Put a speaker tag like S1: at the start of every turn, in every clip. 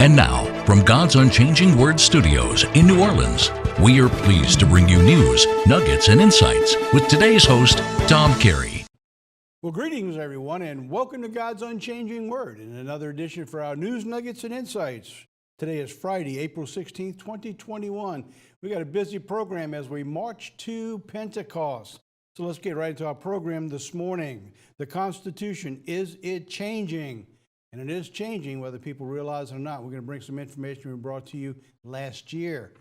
S1: And now, from God's Unchanging Word Studios in New Orleans, we are pleased to bring you news, nuggets, and insights with today's host, Tom Carey.
S2: Well, greetings, everyone, and welcome to God's Unchanging Word in another edition for our news, nuggets, and insights. Today is Friday, April 16th, 2021. We got a busy program as we march to Pentecost. So let's get right into our program this morning. The Constitution, is it changing? And it is changing, whether people realize it or not. We're going to bring some information we brought to you last year.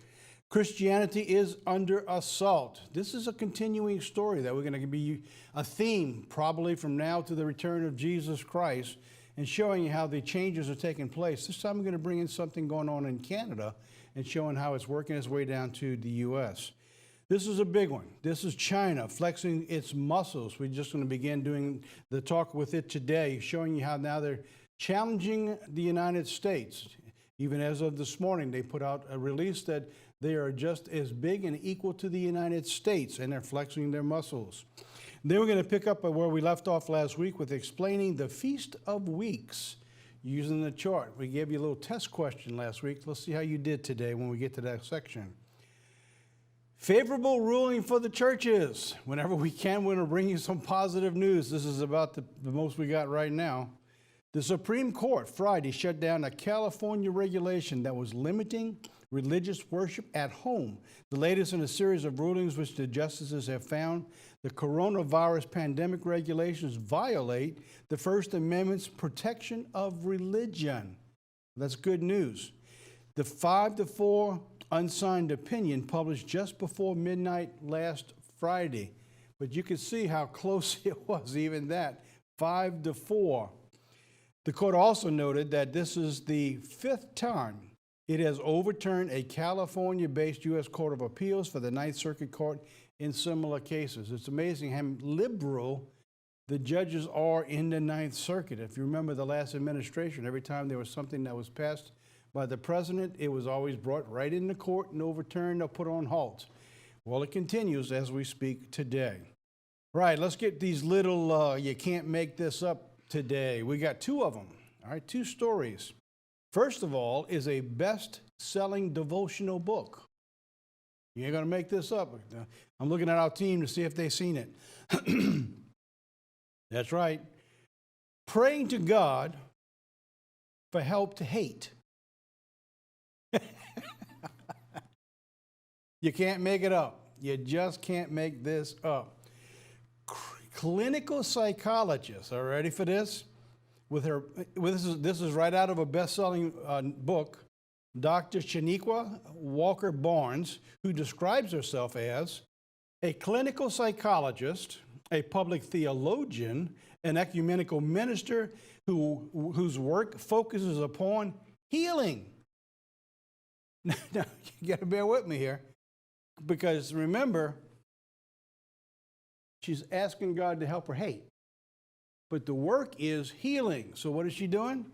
S2: Christianity is under assault. This is a continuing story that we're going to be a theme probably from now to the return of Jesus Christ, and showing you how the changes are taking place. This time we're going to bring in something going on in Canada and showing how it's working its way down to the U.S. This is a big one. This is China flexing its muscles. We're just going to begin doing the talk with it today, showing you how now they're challenging the United States. Even as of this morning, they put out a release that they are just as big and equal to the United States, and they're flexing their muscles. Then we're going to pick up where we left off last week with explaining the Feast of Weeks using the chart. We gave you a little test question last week. Let's see how you did today when we get to that section. Favorable ruling for the churches. Whenever we can, we're going to bring you some positive news. This is about the most we got right now. The Supreme Court Friday shut down a California regulation that was limiting religious worship at home, the latest in a series of rulings which the justices have found the coronavirus pandemic regulations violate the First Amendment's protection of religion. That's good news. The 5-4 unsigned opinion published just before midnight last Friday, but you can see how close it was, even that, 5-4. The court also noted that this is the fifth time it has overturned a California-based U.S. Court of Appeals for the Ninth Circuit Court in similar cases. It's amazing how liberal the judges are in the Ninth Circuit. If you remember the last administration, every time there was something that was passed by the president, it was always brought right in the court and overturned or put on halt. Well, it continues as we speak today. Right, let's get these little, you can't make this up today. We got two of them, all right, two stories. First of all is a best-selling devotional book. You ain't going to make this up. I'm looking at our team to see if they've seen it. That's right. Praying to God for help to hate. You can't make it up. You just can't make this up. Clinical psychologist, are you ready for this? This is right out of a best-selling book, Dr. Shaniqua Walker Barnes, who describes herself as a clinical psychologist, a public theologian, an ecumenical minister whose work focuses upon healing. Now, you got to bear with me here, because remember, she's asking God to help her hate. But the work is healing. So what is she doing?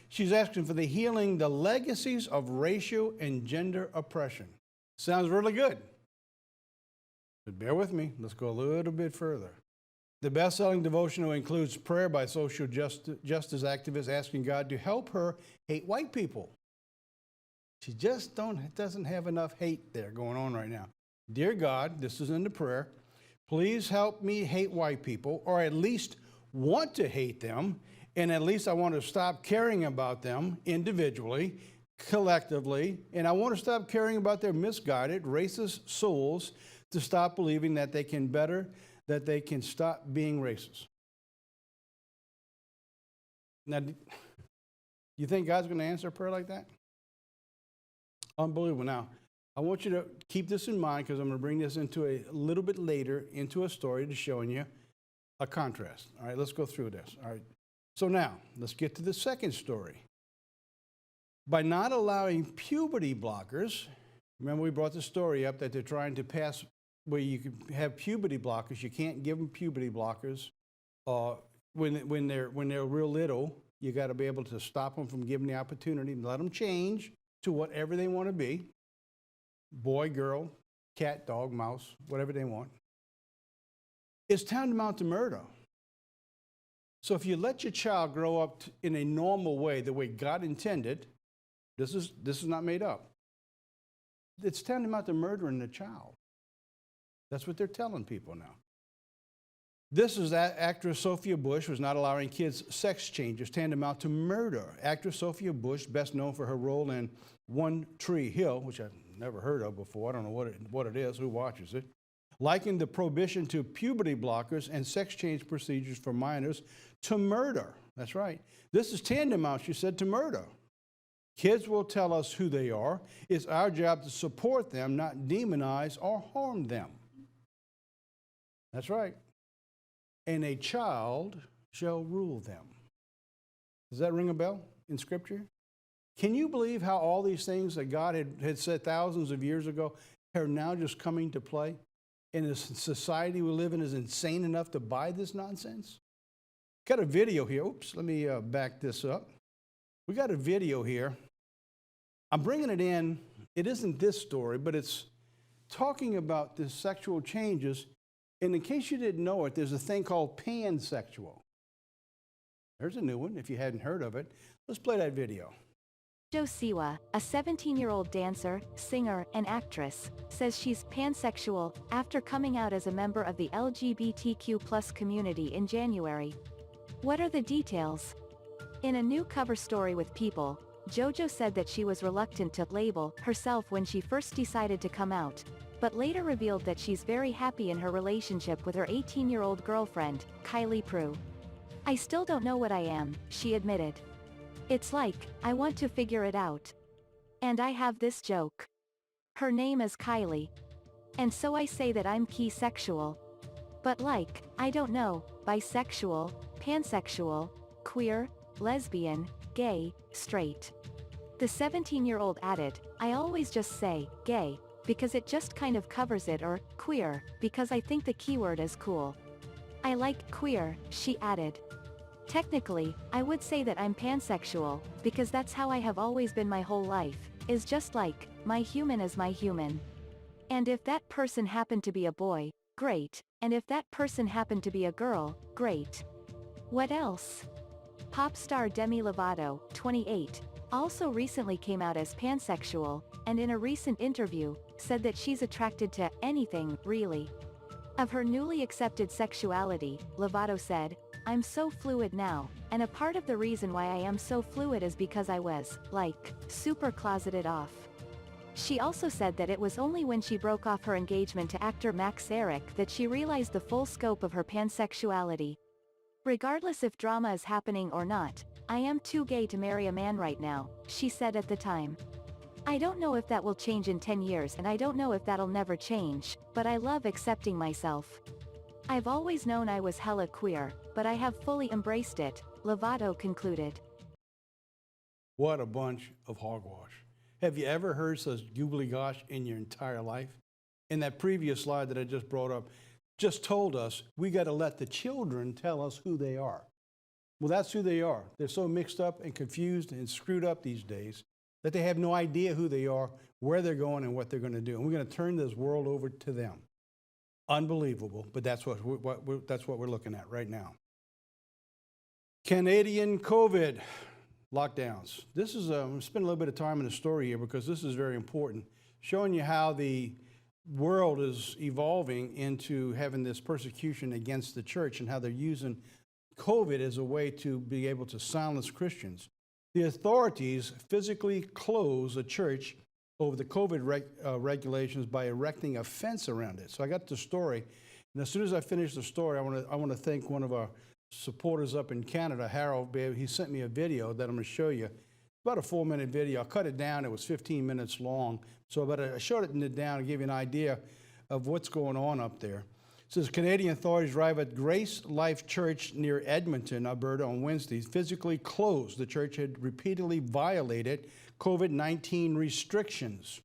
S2: She's asking for the healing, the legacies of racial and gender oppression. Sounds really good. But bear with me. Let's go a little bit further. The best-selling devotional includes prayer by social justice activists asking God to help her hate white people. She just doesn't have enough hate there going on right now. Dear God, this is in the prayer, please help me hate white people, or at least want to hate them, and at least I want to stop caring about them individually, collectively, and I want to stop caring about their misguided, racist souls, to stop believing that they can stop being racist. Now, do you think God's going to answer a prayer like that? Unbelievable. Now, I want you to keep this in mind, because I'm going to bring this into a little bit later into a story to showing you a contrast. All right, let's go through this. All right. So now, let's get to the second story. By not allowing puberty blockers, remember we brought the story up that they're trying to pass where you can have puberty blockers. You can't give them puberty blockers when they're real little. You got to be able to stop them from giving the opportunity and let them change to whatever they want to be. Boy, girl, cat, dog, mouse, whatever they want. It's tantamount to murder. So if you let your child grow up in a normal way, the way God intended, This is not made up. It's tantamount to murdering a child. That's what they're telling people now. This is that actress Sophia Bush was not allowing kids sex changes tantamount to murder. Actress Sophia Bush, best known for her role in One Tree Hill, which I've never heard of before. I don't know what it is, who watches it. Likened the prohibition to puberty blockers and sex change procedures for minors to murder. That's right. This is tantamount, she said, to murder. Kids will tell us who they are. It's our job to support them, not demonize or harm them. That's right. And a child shall rule them. Does that ring a bell in Scripture? Can you believe how all these things that God had said thousands of years ago are now just coming to play? And the society we live in is insane enough to buy this nonsense? Got a video here. Oops, let me back this up. We got a video here. I'm bringing it in. It isn't this story, but it's talking about the sexual changes. And in case you didn't know it, there's a thing called pansexual. There's a new one, if you hadn't heard of it. Let's play that video.
S3: Jo Siwa, a 17-year-old dancer, singer, and actress, says she's pansexual after coming out as a member of the LGBTQ+ community in January. What are the details? In a new cover story with People, JoJo said that she was reluctant to label herself when she first decided to come out, but later revealed that she's very happy in her relationship with her 18-year-old girlfriend, Kylie Prue. "I still don't know what I am," she admitted. "It's like, I want to figure it out. And I have this joke. Her name is Kylie. And so I say that I'm keysexual. But like, I don't know, bisexual, pansexual, queer, lesbian, gay, straight." The 17-year-old added, "I always just say, gay, because it just kind of covers it, or queer, because I think the keyword is cool. I like queer," she added. "Technically, I would say that I'm pansexual, because that's how I have always been my whole life, is just like, my human is my human. And if that person happened to be a boy, great, and if that person happened to be a girl, great. What else?" Pop star Demi Lovato, 28, also recently came out as pansexual, and in a recent interview, said that she's attracted to anything, really. Of her newly accepted sexuality, Lovato said, "I'm so fluid now, and a part of the reason why I am so fluid is because I was, like, super closeted off." She also said that it was only when she broke off her engagement to actor Max Eric that she realized the full scope of her pansexuality. "Regardless if drama is happening or not, I am too gay to marry a man right now," she said at the time. "I don't know if that will change in 10 years, and I don't know if that'll never change, but I love accepting myself. I've always known I was hella queer, but I have fully embraced it," Lovato concluded.
S2: What a bunch of hogwash. Have you ever heard such googly gosh in your entire life? In that previous slide that I just brought up, just told us we got to let the children tell us who they are. Well, that's who they are. They're so mixed up and confused and screwed up these days that they have no idea who they are, where they're going, and what they're going to do. And we're going to turn this world over to them. Unbelievable, but that's what we're looking at right now. Canadian COVID lockdowns. This is spend a little bit of time in the story here because this is very important, showing you how the world is evolving into having this persecution against the church and how they're using COVID as a way to be able to silence Christians. The authorities physically closed a church over the COVID regulations by erecting a fence around it. So I got the story, and as soon as I finish the story, I want to thank one of our supporters up in Canada, Harold. He sent me a video that I'm going to show you. About a 4-minute video. I cut it down. It was 15 minutes long. So I showed it down to give you an idea of what's going on up there. It says Canadian authorities arrived at Grace Life Church near Edmonton, Alberta on Wednesday. Physically closed. The church had repeatedly violated COVID-19 restrictions.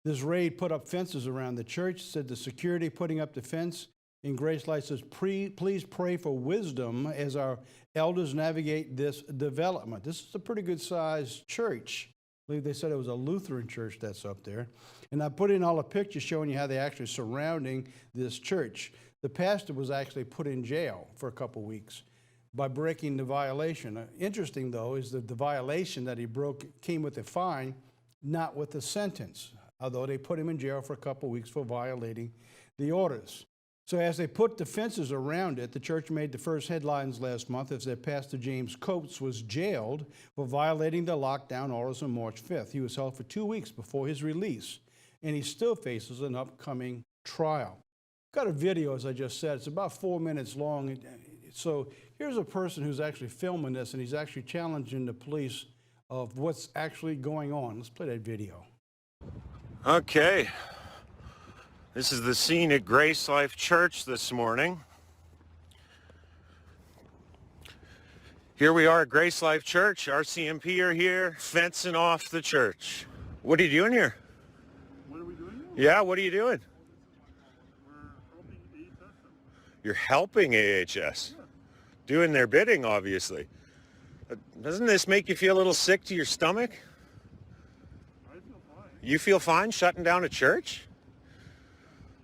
S2: This raid put up fences around the church, said the security putting up the fence in Grace Life says, please pray for wisdom as our elders navigate this development. This is a pretty good sized church. I believe they said it was a Lutheran church that's up there. And I put in all the pictures showing you how they actually surrounding this church. The pastor was actually put in jail for a couple weeks. by breaking the violation. Interesting, though, is that the violation that he broke came with a fine, not with a sentence, although they put him in jail for a couple of weeks for violating the orders. So as they put the fences around it, the church made the first headlines last month as their pastor James Coates was jailed for violating the lockdown orders on March 5th. He was held for 2 weeks before his release, and he still faces an upcoming trial. Got a video, as I just said. It's about 4 minutes long. So here's a person who's actually filming this, and he's actually challenging the police of what's actually going on. Let's play that video.
S4: Okay. This is the scene at Grace Life Church this morning. Here we are at Grace Life Church. RCMP are here, fencing off the church. What are you doing here?
S5: What are we doing now?
S4: Yeah, what are you doing?
S5: We're helping AHS.
S4: You're helping AHS.
S5: Yeah.
S4: Doing their bidding, obviously. Doesn't this make you feel a little sick to your stomach?
S5: I feel fine.
S4: You feel fine shutting down a church?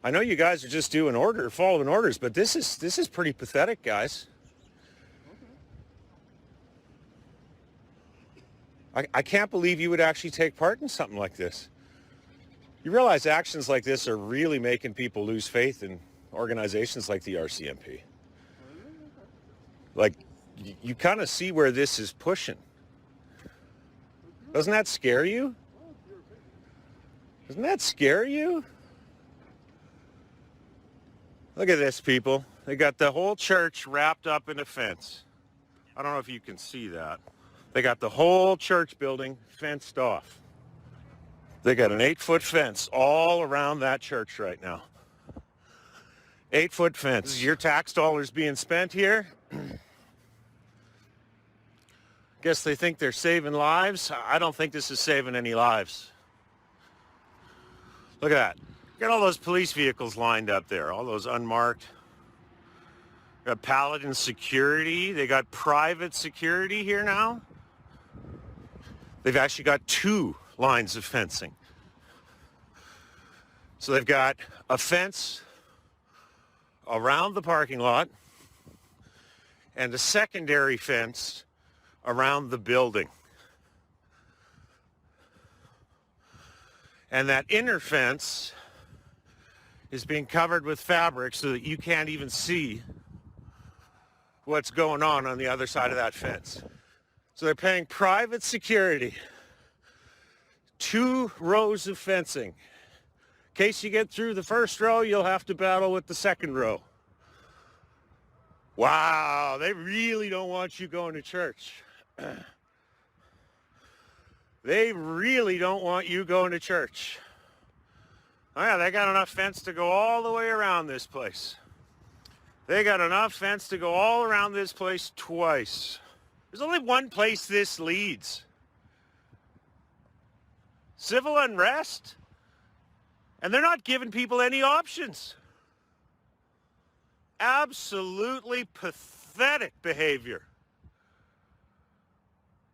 S4: I know you guys are just doing following orders, but this is pretty pathetic, guys. I can't believe you would actually take part in something like this. You realize actions like this are really making people lose faith in organizations like the RCMP. Like, you kind of see where this is pushing. Doesn't that scare you? Doesn't that scare you? Look at this, people. They got the whole church wrapped up in a fence. I don't know if you can see that. They got the whole church building fenced off. They got an 8-foot fence all around that church right now. 8-foot fence. This is your tax dollars being spent here. Guess they think they're saving lives. I don't think this is saving any lives. Look at that. Got all those police vehicles lined up there, all those unmarked. Got Paladin security. They got private security here now. They've actually got 2 lines of fencing. So they've got a fence around the parking lot and a secondary fence around the building. And that inner fence is being covered with fabric so that you can't even see what's going on the other side of that fence. So they're paying private security, 2 rows of fencing. In case you get through the first row, you'll have to battle with the second row. Wow, they really don't want you going to church. They really don't want you going to church. Oh yeah, they got enough fence to go all the way around this place. They got enough fence to go all around this place twice. There's only one place this leads. Civil unrest. And they're not giving people any options. Absolutely pathetic behavior.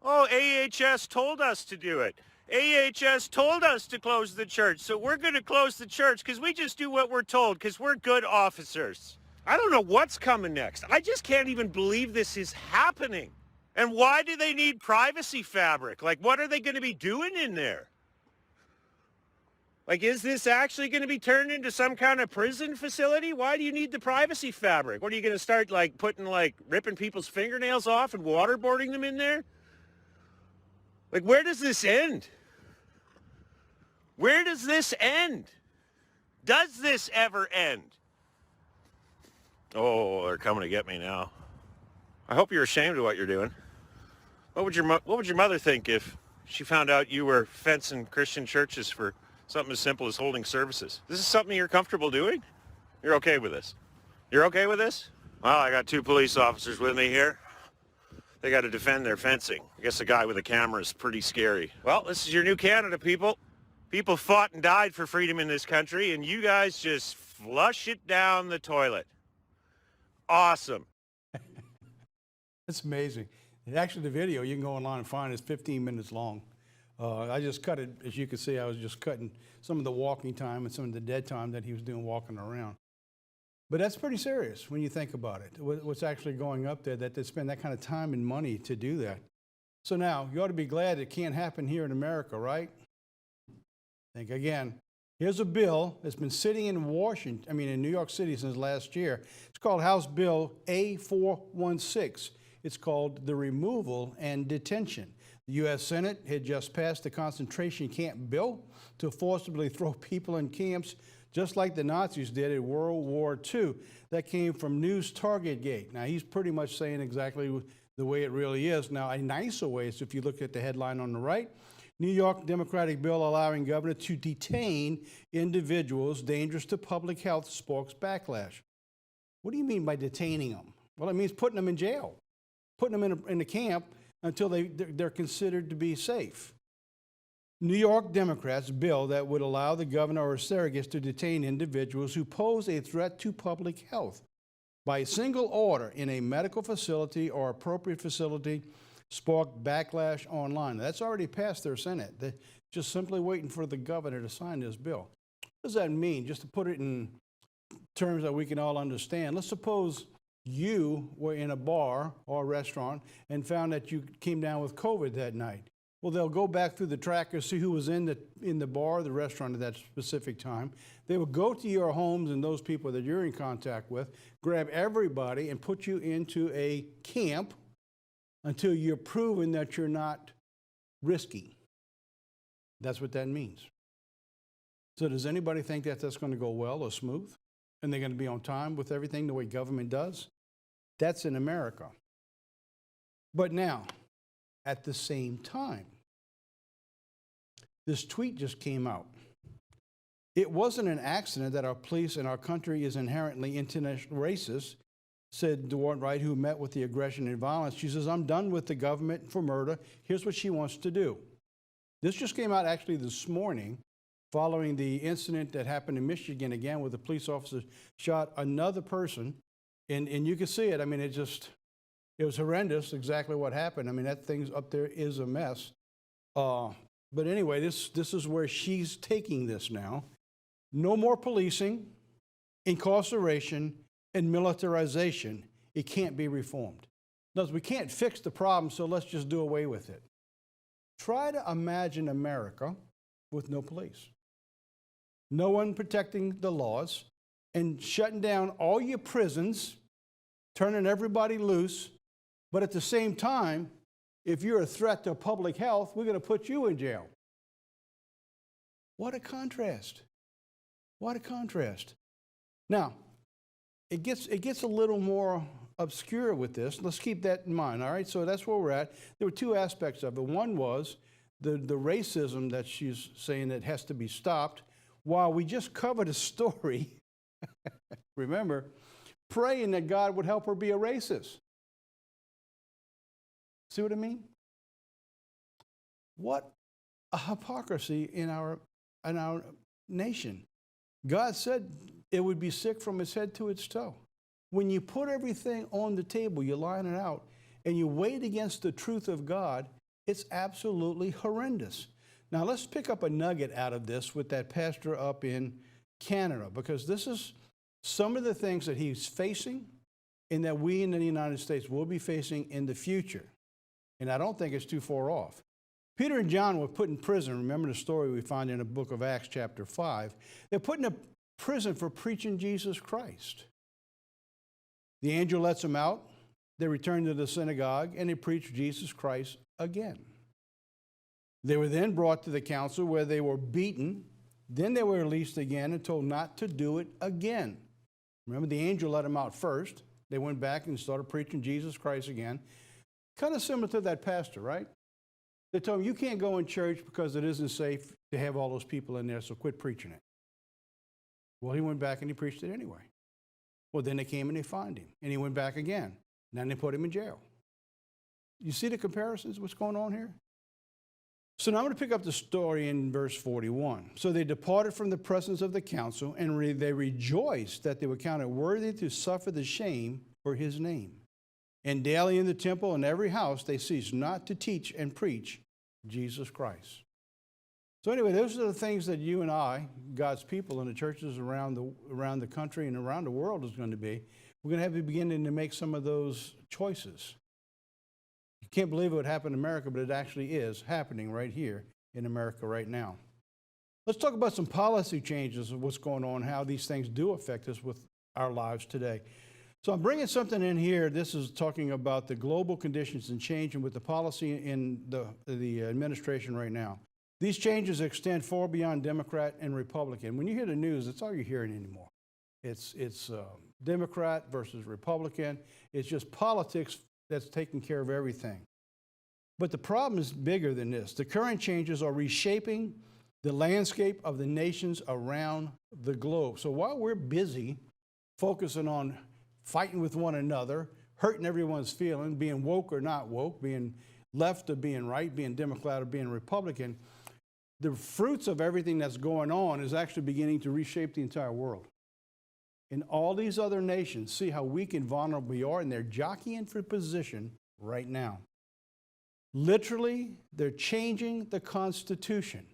S4: Oh, AHS told us to do it. AHS told us to close the church, so we're going to close the church because we just do what we're told because we're good officers. I don't know what's coming next. I just can't even believe this is happening. And why do they need privacy fabric? Like, what are they going to be doing in there? Like, is this actually going to be turned into some kind of prison facility? Why do you need the privacy fabric? What, are you going to start, like, ripping people's fingernails off and waterboarding them in there? Like, where does this end? Where does this end? Does this ever end? Oh, they're coming to get me now. I hope you're ashamed of what you're doing. What would your mother think if she found out you were fencing Christian churches for something as simple as holding services? This is something you're comfortable doing? You're okay with this? You're okay with this? Well, I got 2 police officers with me here. They got to defend their fencing. I guess a guy with a camera is pretty scary. Well, this is your new Canada, people. People fought and died for freedom in this country, and you guys just flush it down the toilet. Awesome.
S2: It's amazing. And actually, the video, you can go online and find, is 15 minutes long. I just cut it, as you can see, I was just cutting some of the walking time and some of the dead time that he was doing walking around. But that's pretty serious when you think about it, what's actually going up there, that they spend that kind of time and money to do that. So now, you ought to be glad it can't happen here in America, right? Think again. Here's a bill that's been sitting in in New York City since last year. It's called House Bill A416. It's called the Removal and Detention. The U.S. Senate had just passed the concentration camp bill to forcibly throw people in camps, just like the Nazis did in World War II. That came from News Targetgate. Now, he's pretty much saying exactly the way it really is. Now, a nicer way is if you look at the headline on the right, New York Democratic bill allowing governor to detain individuals dangerous to public health sparks backlash. What do you mean by detaining them? Well, it means putting them in jail, putting them in a camp until they're considered to be safe. New York Democrats bill that would allow the governor or surrogates to detain individuals who pose a threat to public health by a single order in a medical facility or appropriate facility sparked backlash online. That's already passed their Senate. They're just simply waiting for the governor to sign this bill. What does that mean? Just to put it in terms that we can all understand, let's suppose you were in a bar or a restaurant and found that you came down with COVID that night. Well, they'll go back through the trackers, see who was in the bar or the restaurant at that specific time. They will go to your homes and those people that you're in contact with, grab everybody and put you into a camp until you're proven that you're not risky. That's what that means. So does anybody think that that's going to go well or smooth? And they're going to be on time with everything the way government does? That's in America. But now, at the same time, this tweet just came out. It wasn't an accident that our police and our country is inherently international racist, said Dawn Wright, who met with the aggression and violence. She says, I'm done with the government for murder. Here's what she wants to do. This just came out actually this morning following the incident that happened in Michigan again, where the police officer shot another person. And you can see it. I mean, it was horrendous exactly what happened. I mean, that thing's up there is a mess. But anyway, this is where she's taking this now. No more policing, incarceration, and militarization. It can't be reformed. In other words, we can't fix the problem, so let's just do away with it. Try to imagine America with no police. No one protecting the laws, and shutting down all your prisons, turning everybody loose, but at the same time, if you're a threat to public health, we're going to put you in jail. What a contrast. What a contrast. Now, it gets a little more obscure with this. Let's keep that in mind, all right? So that's where we're at. There were two aspects of it. One was the racism that she's saying that has to be stopped, while we just covered a story, remember, praying that God would help her be a racist. See what I mean? What a hypocrisy in our nation. God said it would be sick from its head to its toe. When you put everything on the table, you line it out, and you weigh it against the truth of God, it's absolutely horrendous. Now let's pick up a nugget out of this with that pastor up in Canada, because this is some of the things that he's facing and that we in the United States will be facing in the future. And I don't think it's too far off. Peter and John were put in prison. Remember the story we find in the book of Acts chapter 5. They're put in a prison for preaching Jesus Christ. The angel lets them out. They return to the synagogue and they preach Jesus Christ again. They were then brought to the council where they were beaten. Then they were released again and told not to do it again. Remember, the angel let them out first. They went back and started preaching Jesus Christ again. Kind of similar to that pastor, right? They told him, you can't go in church because it isn't safe to have all those people in there, so quit preaching it. Well, he went back and he preached it anyway. Well, then they came and they fined him, and he went back again. Then they put him in jail. You see the comparisons, what's going on here? So now I'm going to pick up the story in verse 41. So they departed from the presence of the council, and they rejoiced that they were counted worthy to suffer the shame for his name. And daily in the temple and every house they ceased not to teach and preach Jesus Christ. So anyway, those are the things that you and I, God's people and the churches around the country and around the world is going to be. We're going to have to begin to make some of those choices. You can't believe it would happen in America, but it actually is happening right here in America right now. Let's talk about some policy changes of what's going on, how these things do affect us with our lives today. So I'm bringing something in here. This is talking about the global conditions and changing with the policy in the administration right now. These changes extend far beyond Democrat and Republican. When you hear the news, that's all you're hearing anymore. It's Democrat versus Republican. It's just politics that's taking care of everything. But the problem is bigger than this. The current changes are reshaping the landscape of the nations around the globe. So while we're busy focusing on fighting with one another, hurting everyone's feeling, being woke or not woke, being left or being right, being Democrat or being Republican, the fruits of everything that's going on is actually beginning to reshape the entire world. In all these other nations, see how weak and vulnerable we are, and they're jockeying for position right now. Literally, they're changing the Constitution.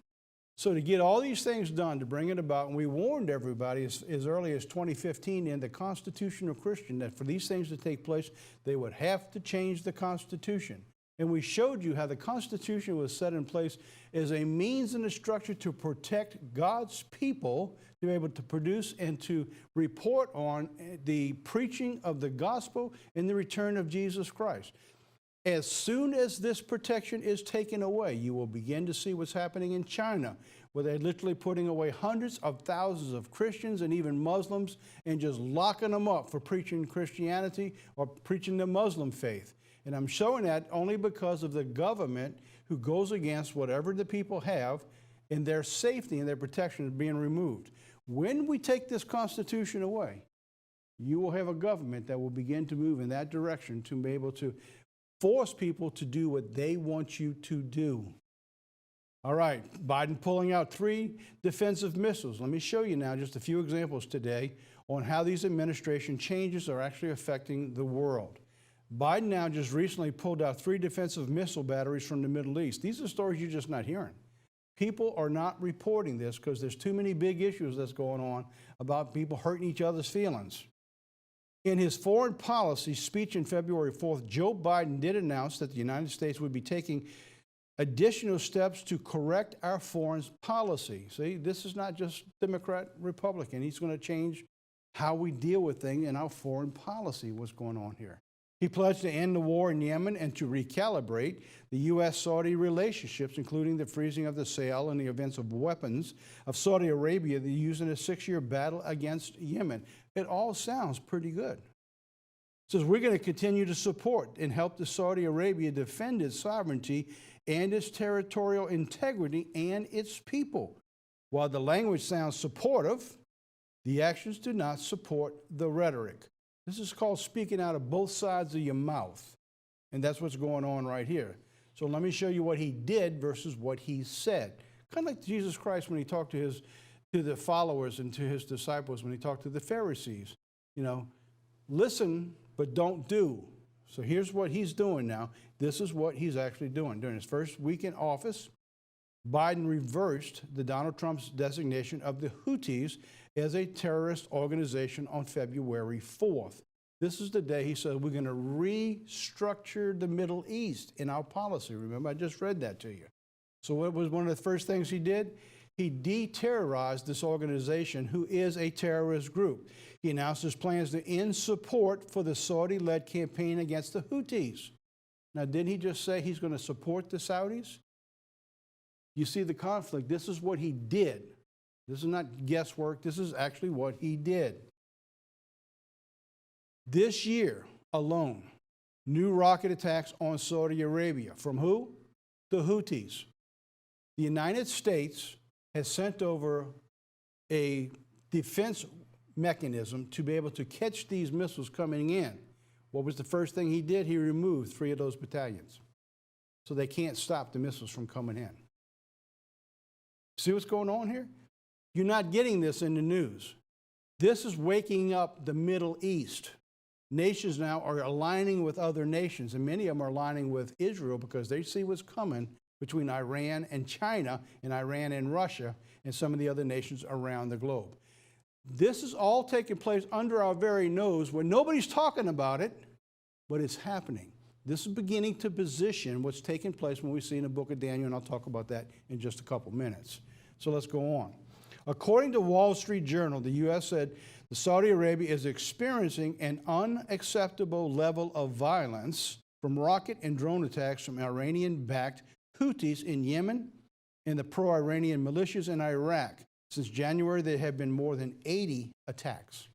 S2: So to get all these things done, to bring it about, and we warned everybody as early as 2015 in the Constitutional Christian that for these things to take place, they would have to change the Constitution. And we showed you how the Constitution was set in place as a means and a structure to protect God's people, to be able to produce and to report on the preaching of the gospel and the return of Jesus Christ. As soon as this protection is taken away, you will begin to see what's happening in China, where they're literally putting away hundreds of thousands of Christians and even Muslims and just locking them up for preaching Christianity or preaching the Muslim faith. And I'm showing that only because of the government who goes against whatever the people have, and their safety and their protection is being removed. When we take this Constitution away, you will have a government that will begin to move in that direction to be able to force people to do what they want you to do. All right, Biden pulling out 3 defensive missiles. Let me show you now just a few examples today on how these administration changes are actually affecting the world. Biden now just recently pulled out 3 defensive missile batteries from the Middle East. These are stories you're just not hearing. People are not reporting this because there's too many big issues that's going on about people hurting each other's feelings. In his foreign policy speech on February 4th, Joe Biden did announce that the United States would be taking additional steps to correct our foreign policy. See, this is not just Democrat, Republican. He's going to change how we deal with things in our foreign policy, what's going on here. He pledged to end the war in Yemen and to recalibrate the U.S.-Saudi relationships, including the freezing of the sale and the events of weapons of Saudi Arabia that used in a 6-year battle against Yemen. It all sounds pretty good. It says we're going to continue to support and help the Saudi Arabia defend its sovereignty and its territorial integrity and its people. While the language sounds supportive, the actions do not support the rhetoric. This is called speaking out of both sides of your mouth. And that's what's going on right here. So let me show you what he did versus what he said. Kind of like Jesus Christ when he talked to the followers and to his disciples, when he talked to the Pharisees. You know, listen, but don't do. So here's what he's doing now. This is what he's actually doing. During his first week in office, Biden reversed the Donald Trump's designation of the Houthis as a terrorist organization on February 4th. This is the day he said we're going to restructure the Middle East in our policy. Remember, I just read that to you. So what was one of the first things he did? He de-terrorized this organization, who is a terrorist group. He announced his plans to end support for the Saudi-led campaign against the Houthis. Now, didn't he just say he's going to support the Saudis? You see the conflict. This is what he did. This is not guesswork. This is actually what he did. This year alone, new rocket attacks on Saudi Arabia. From who? The Houthis. The United States has sent over a defense mechanism to be able to catch these missiles coming in. What was the first thing he did? He removed 3 of those battalions. So they can't stop the missiles from coming in. See what's going on here? You're not getting this in the news. This is waking up the Middle East. Nations now are aligning with other nations, and many of them are aligning with Israel because they see what's coming between Iran and China and Iran and Russia and some of the other nations around the globe. This is all taking place under our very nose where nobody's talking about it, but it's happening. This is beginning to position what's taking place when we see in the book of Daniel, and I'll talk about that in just a couple minutes. So let's go on. According to Wall Street Journal, the U.S. said that Saudi Arabia is experiencing an unacceptable level of violence from rocket and drone attacks from Iranian-backed Houthis in Yemen and the pro-Iranian militias in Iraq. Since January, there have been more than 80 attacks.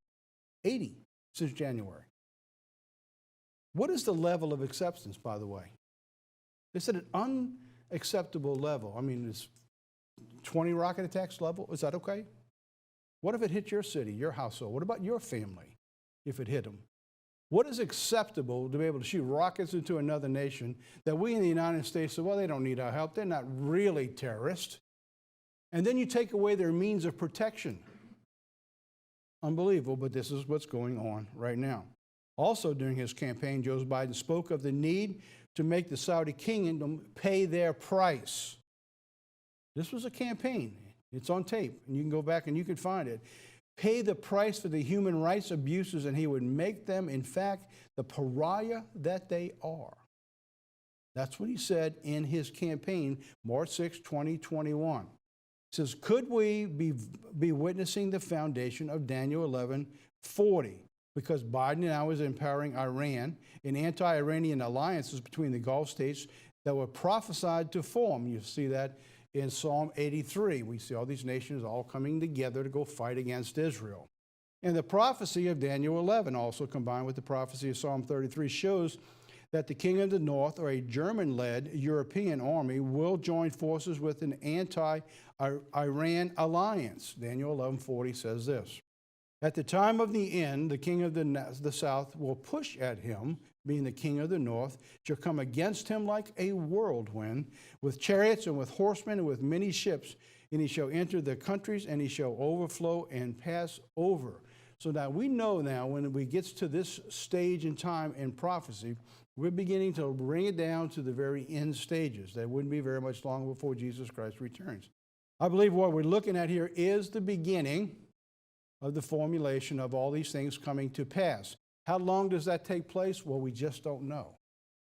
S2: 80 since January. What is the level of acceptance, by the way? They said an unacceptable level. I mean, it's 20 rocket attacks level. Is that okay? What if it hit your city, your household? What about your family if it hit them? What is acceptable to be able to shoot rockets into another nation that we in the United States say, well, they don't need our help. They're not really terrorists. And then you take away their means of protection. Unbelievable, but this is what's going on right now. Also, during his campaign, Joe Biden spoke of the need to make the Saudi kingdom pay their price. This was a campaign. It's on tape, and you can go back and you can find it. Pay the price for the human rights abuses, and he would make them, in fact, the pariah that they are. That's what he said in his campaign, March 6, 2021. It says, could we be witnessing the foundation of Daniel 11:40? Because Biden now is empowering Iran in anti-Iranian alliances between the Gulf states that were prophesied to form. You see that in Psalm 83. We see all these nations all coming together to go fight against Israel. And the prophecy of Daniel 11, also combined with the prophecy of Psalm 33, shows that the king of the north, or a German-led European army, will join forces with an anti-Iran alliance. Daniel 11:40 says this. At the time of the end, the king of the south will push at him, being the king of the north, shall come against him like a whirlwind, with chariots and with horsemen and with many ships, and he shall enter the countries, and he shall overflow and pass over. So now we know now when we get to this stage in time in prophecy, we're beginning to bring it down to the very end stages. That wouldn't be very much long before Jesus Christ returns. I believe what we're looking at here is the beginning of the formulation of all these things coming to pass. How long does that take place? Well, we just don't know.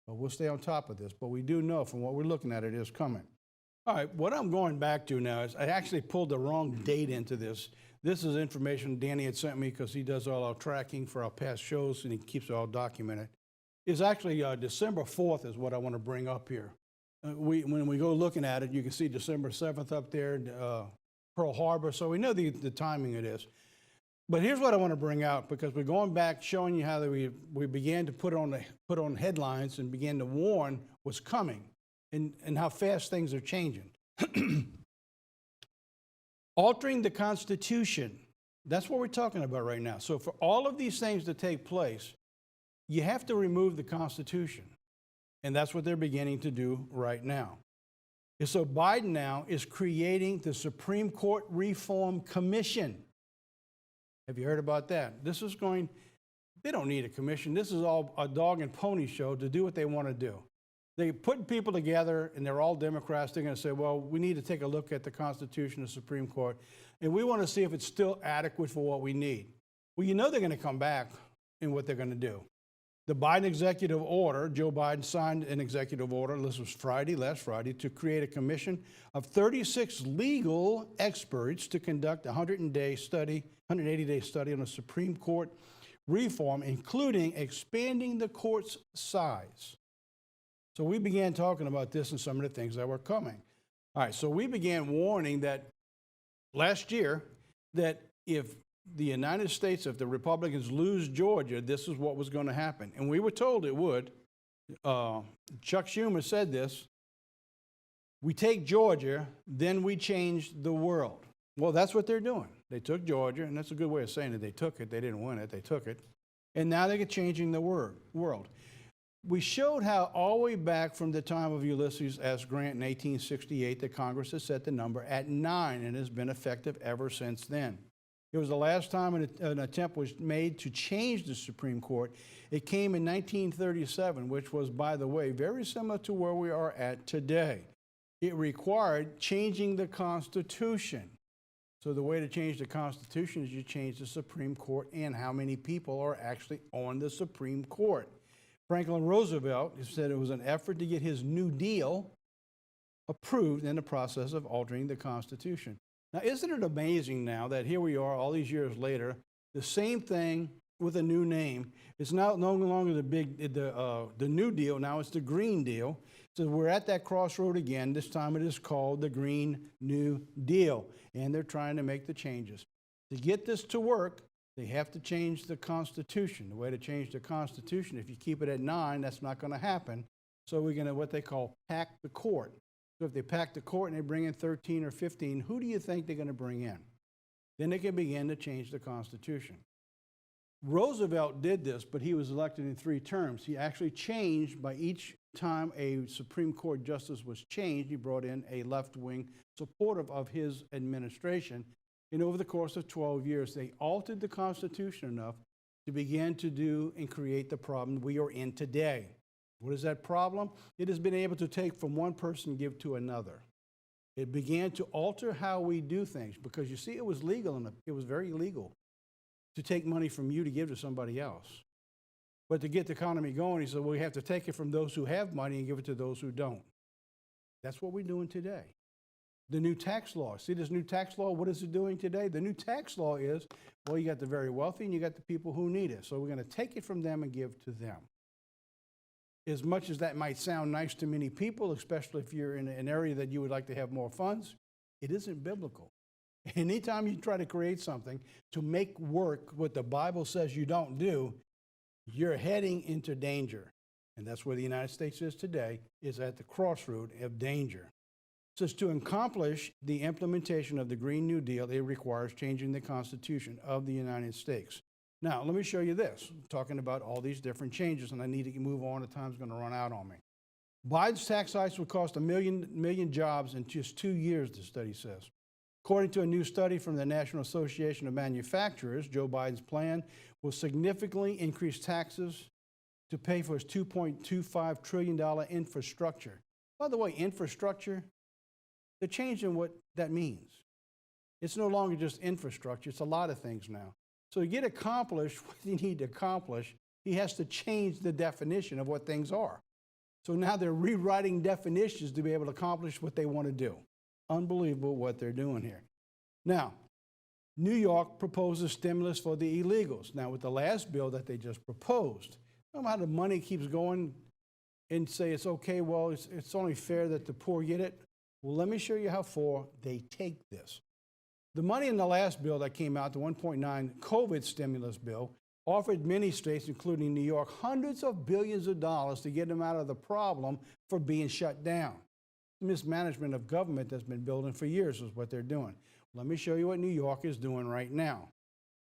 S2: But we'll stay on top of this. But we do know from what we're looking at, it is coming. All right, what I'm going back to now is I actually pulled the wrong date into this. This is information Danny had sent me because he does all our tracking for our past shows and he keeps it all documented. It's actually December 4th is what I want to bring up here. When we go looking at it, you can see December 7th up there, Pearl Harbor. So we know the timing it is. But here's what I want to bring out, because we're going back showing you how that we began to put on headlines and began to warn what's coming and how fast things are changing. Altering the Constitution, that's what we're talking about right now. So for all of these things to take place, you have to remove the Constitution. And that's what they're beginning to do right now. And so Biden now is creating the Supreme Court Reform Commission. Have you heard about that? They don't need a commission. This is all a dog and pony show to do what they want to do. They put people together, and they're all Democrats. They're going to say, well, we need to take a look at the Constitution, the Supreme Court, and we want to see if it's still adequate for what we need. Well, you know they're going to come back in what they're going to do. The Biden executive order, Joe Biden signed an executive order, this was last Friday, to create a commission of 36 legal experts to conduct a 180-day study on the Supreme Court reform, including expanding the court's size. So we began talking about this and some of the things that were coming. All right, so we began warning that last year that if the United States, if the Republicans lose Georgia, this is what was going to happen. And we were told it would. Chuck Schumer said this. We take Georgia, then we change the world. Well, that's what they're doing. They took Georgia, and that's a good way of saying it. They took it. They didn't win it. They took it. And now they're changing the world. We showed how all the way back from the time of Ulysses S. Grant in 1868 that Congress has set the number at 9 and has been effective ever since then. It was the last time an attempt was made to change the Supreme Court. It came in 1937, which was, by the way, very similar to where we are at today. it required changing the Constitution. So the way to change the Constitution is you change the Supreme Court and how many people are actually on the Supreme Court. Franklin Roosevelt said it was an effort to get his New Deal approved in the process of altering the Constitution. Now, isn't it amazing now that here we are all these years later, the same thing with a new name. It's now no longer the New Deal, now it's the Green Deal. So we're at that crossroad again. This time it is called the Green New Deal, and they're trying to make the changes. To get this to work, they have to change the Constitution. The way to change the Constitution, if you keep it at 9, that's not going to happen. So we're going to what they call pack the court. So if they pack the court and they bring in 13 or 15, who do you think they're going to bring in? Then they can begin to change the Constitution. Roosevelt did this, but he was elected in 3 terms. He actually changed by each time a Supreme Court justice was changed, he brought in a left-wing supportive of his administration. And over the course of 12 years, they altered the Constitution enough to begin to do and create the problem we are in today. What is that problem? It has been able to take from one person and give to another. It began to alter how we do things because you see, it was legal and it was very illegal to take money from you to give to somebody else. But to get the economy going, he said, well, we have to take it from those who have money and give it to those who don't. That's what we're doing today. The new tax law. See this new tax law, what is it doing today? The new tax law is, well, you got the very wealthy and you got the people who need it. So we're going to take it from them and give to them. As much as that might sound nice to many people, especially if you're in an area that you would like to have more funds, it isn't biblical. Anytime you try to create something to make work what the Bible says you don't do, you're heading into danger. And that's where the United States is today, is at the crossroad of danger. It says to accomplish the implementation of the Green New Deal, it requires changing the Constitution of the United States. Now, let me show you this. I'm talking about all these different changes, and I need to move on. The time's going to run out on me. Biden's tax hikes would cost a million jobs in just 2 years, the study says. According to a new study from the National Association of Manufacturers, Joe Biden's plan will significantly increase taxes to pay for his $2.25 trillion infrastructure. By the way, infrastructure, they're changing what that means. It's no longer just infrastructure, it's a lot of things now. So to get accomplished what you need to accomplish, he has to change the definition of what things are. So now they're rewriting definitions to be able to accomplish what they want to do. Unbelievable what they're doing here. Now, New York proposes stimulus for the illegals. Now, with the last bill that they just proposed, how the money keeps going and say it's okay, well, it's only fair that the poor get it. Well, let me show you how far they take this. The money in the last bill that came out, the 1.9 COVID stimulus bill, offered many states, including New York, hundreds of billions of dollars to get them out of the problem for being shut down. Mismanagement of government that's been building for years is what they're doing. Let me show you what New York is doing right now.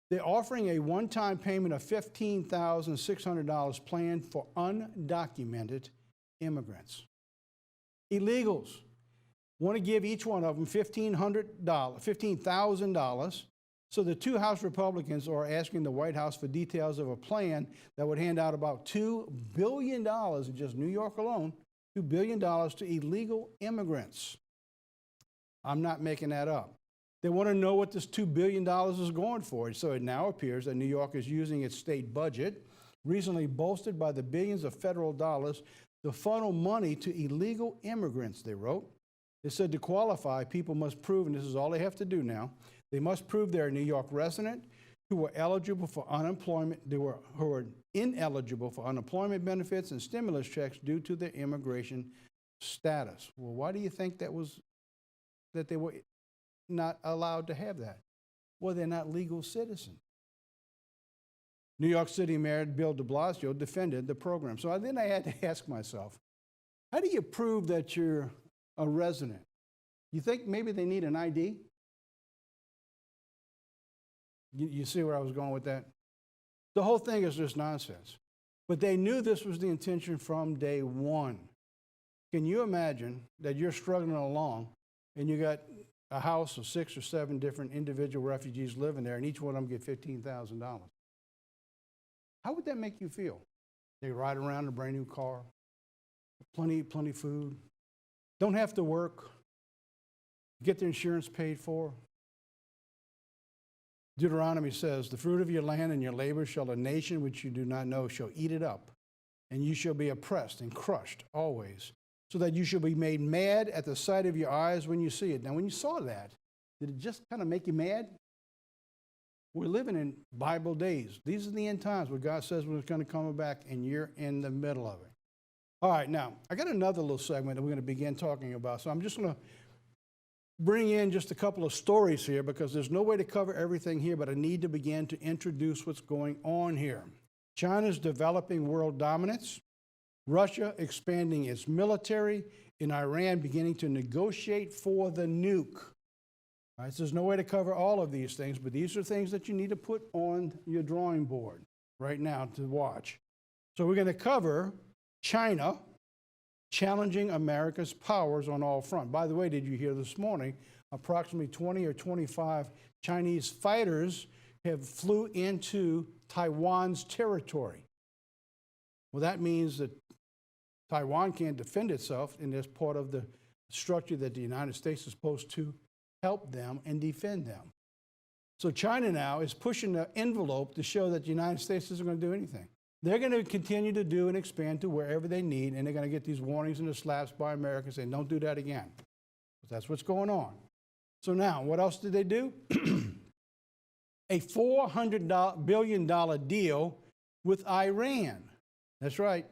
S2: They're offering a one-time payment of $15,600 planned for undocumented immigrants. Illegals want to give each one of them $15,000. So the 2 House Republicans are asking the White House for details of a plan that would hand out about $2 billion in just New York alone, $2 billion to illegal immigrants. I'm not making that up. They want to know what this $2 billion is going for. So it now appears that New York is using its state budget, recently bolstered by the billions of federal dollars, to funnel money to illegal immigrants, they wrote. They said to qualify, people must prove, and this is all they have to do now, they must prove they're a New York resident who were eligible for unemployment, who are ineligible for unemployment benefits and stimulus checks due to their immigration status. Well, why do you think that they were not allowed to have that? Well, they're not legal citizens. New York City Mayor Bill de Blasio defended the program. So then I had to ask myself, how do you prove that you're a resident? You think maybe they need an ID? You see where I was going with that? The whole thing is just nonsense. But they knew this was the intention from day one. Can you imagine that you're struggling along and you got a house of 6 or 7 different individual refugees living there and each one of them get $15,000? How would that make you feel? They ride around in a brand new car, plenty food, don't have to work, get their insurance paid for. Deuteronomy says, the fruit of your land and your labor shall a nation which you do not know shall eat it up, and you shall be oppressed and crushed always, so that you shall be made mad at the sight of your eyes when you see it. Now, when you saw that, did it just kind of make you mad? We're living in Bible days. These are the end times where God says when it's going to come back, and you're in the middle of it. All right, now, I got another little segment that we're going to begin talking about. So I'm just going to bring in just a couple of stories here because there's no way to cover everything here, but I need to begin to introduce what's going on here. China's developing world dominance, Russia expanding its military, and Iran beginning to negotiate for the nuke. All right, so there's no way to cover all of these things, but these are things that you need to put on your drawing board right now to watch. So we're going to cover China challenging America's powers on all fronts. By the way, did you hear this morning, approximately 20 or 25 Chinese fighters have flew into Taiwan's territory. Well, that means that Taiwan can't defend itself, and that's part of the structure that the United States is supposed to help them and defend them. So China now is pushing the envelope to show that the United States isn't going to do anything. They're going to continue to do and expand to wherever they need, and they're going to get these warnings and the slaps by America saying, don't do that again. But that's what's going on. So now, what else did they do? A $400 billion deal with Iran. That's right,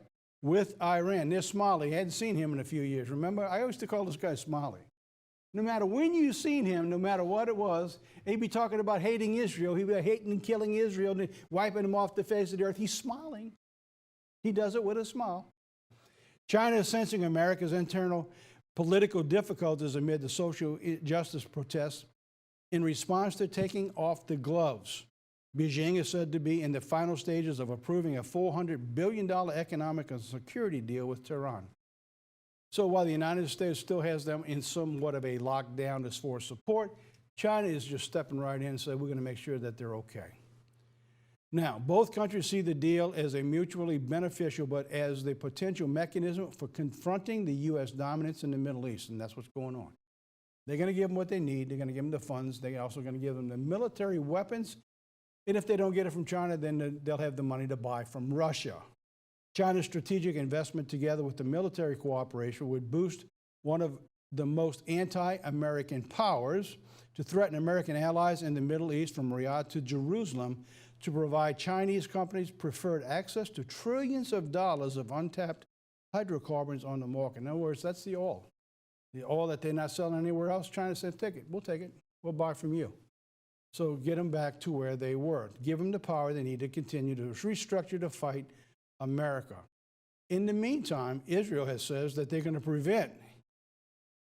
S2: with Iran. There's Smiley. I hadn't seen him in a few years. Remember, I used to call this guy Smiley. No matter when you've seen him, no matter what it was, he'd be talking about hating Israel. He'd be hating and killing Israel and wiping them off the face of the earth. He's smiling. He does it with a smile. China is sensing America's internal political difficulties amid the social justice protests. In response to taking off the gloves, Beijing is said to be in the final stages of approving a $400 billion economic and security deal with Tehran. So while the United States still has them in somewhat of a lockdown as far as support, China is just stepping right in and saying, we're going to make sure that they're okay. Now, both countries see the deal as a mutually beneficial, but as the potential mechanism for confronting the U.S. dominance in the Middle East, and that's what's going on. They're going to give them what they need. They're going to give them the funds. They're also going to give them the military weapons. And if they don't get it from China, then they'll have the money to buy from Russia. China's strategic investment together with the military cooperation would boost one of the most anti-American powers to threaten American allies in the Middle East from Riyadh to Jerusalem to provide Chinese companies preferred access to trillions of dollars of untapped hydrocarbons on the market. In other words, that's the oil. The oil that they're not selling anywhere else. China said, take it. We'll take it. We'll buy from you. So get them back to where they were. Give them the power they need to continue to restructure to fight America. In the meantime, Israel has says that they're going to prevent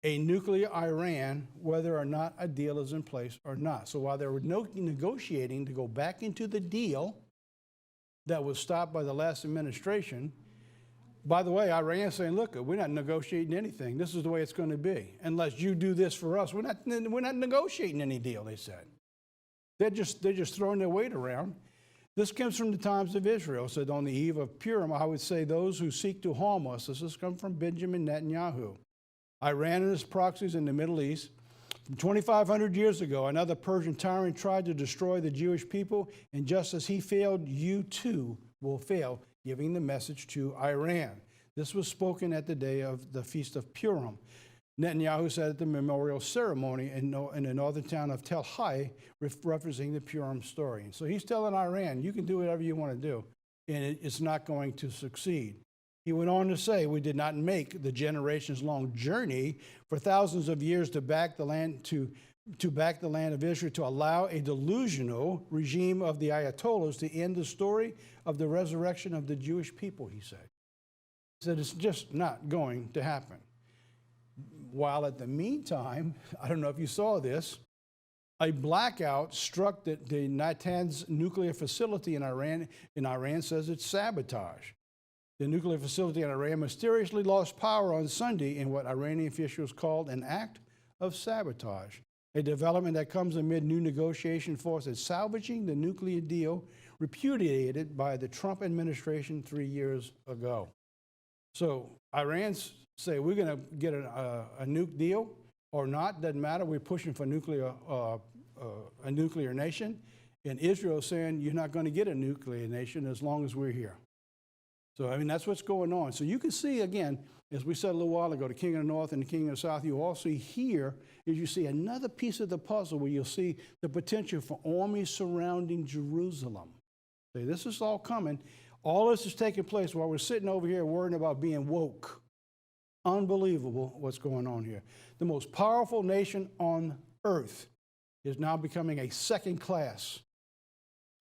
S2: a nuclear Iran, whether or not a deal is in place or not. So while they were negotiating to go back into the deal that was stopped by the last administration, by the way, Iran is saying, look, we're not negotiating anything. This is the way it's going to be. Unless you do this for us, we're not negotiating any deal, they said. They're just throwing their weight around. This comes from the times of Israel. Said on the eve of Purim, I would say those who seek to harm us. This has come from Benjamin Netanyahu. Iran and its proxies in the Middle East. From 2,500 years ago, another Persian tyrant tried to destroy the Jewish people, and just as he failed, you too will fail, giving the message to Iran. This was spoken at the day of the Feast of Purim. Netanyahu said at the memorial ceremony in the northern town of Tel Hai, referencing the Purim story. So he's telling Iran, you can do whatever you want to do, and it's not going to succeed. He went on to say, we did not make the generations-long journey for thousands of years to back the land of Israel, to allow a delusional regime of the Ayatollahs to end the story of the resurrection of the Jewish people, he said. He said, it's just not going to happen. While at the meantime, I don't know if you saw this, a blackout struck the Natanz nuclear facility in Iran, and Iran says it's sabotage. The nuclear facility in Iran mysteriously lost power on Sunday in what Iranian officials called an act of sabotage, a development that comes amid new negotiation forces salvaging the nuclear deal repudiated by the Trump administration 3 years ago. So say we're going to get a nuke deal or not, doesn't matter. We're pushing for a nuclear nation. And Israel saying you're not going to get a nuclear nation as long as we're here. So, I mean, that's what's going on. So you can see, again, as we said a little while ago, the king of the north and the king of the south, you also here is you see another piece of the puzzle where you'll see the potential for armies surrounding Jerusalem. See, this is all coming. All this is taking place while we're sitting over here worrying about being woke. Unbelievable what's going on here. The most powerful nation on earth is now becoming a second class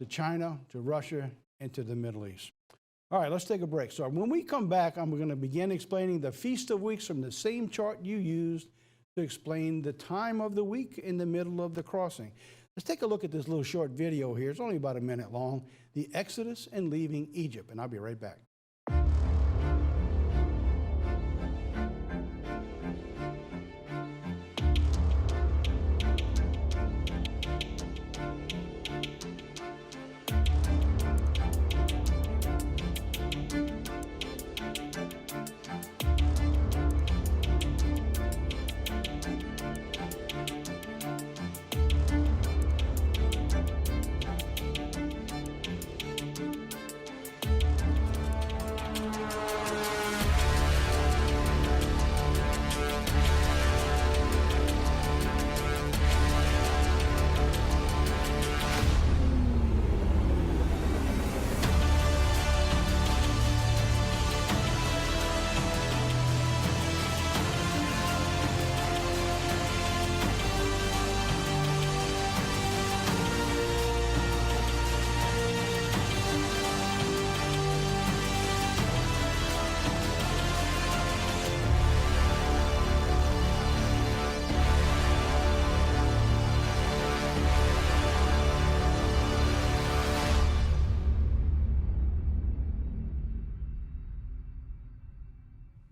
S2: to China, to Russia, and to the Middle East. All right, let's take a break. So when we come back, I'm going to begin explaining the Feast of Weeks from the same chart you used to explain the time of the week in the middle of the crossing. Let's take a look at this little short video here. It's only about a minute long. The Exodus and leaving Egypt, and I'll be right back.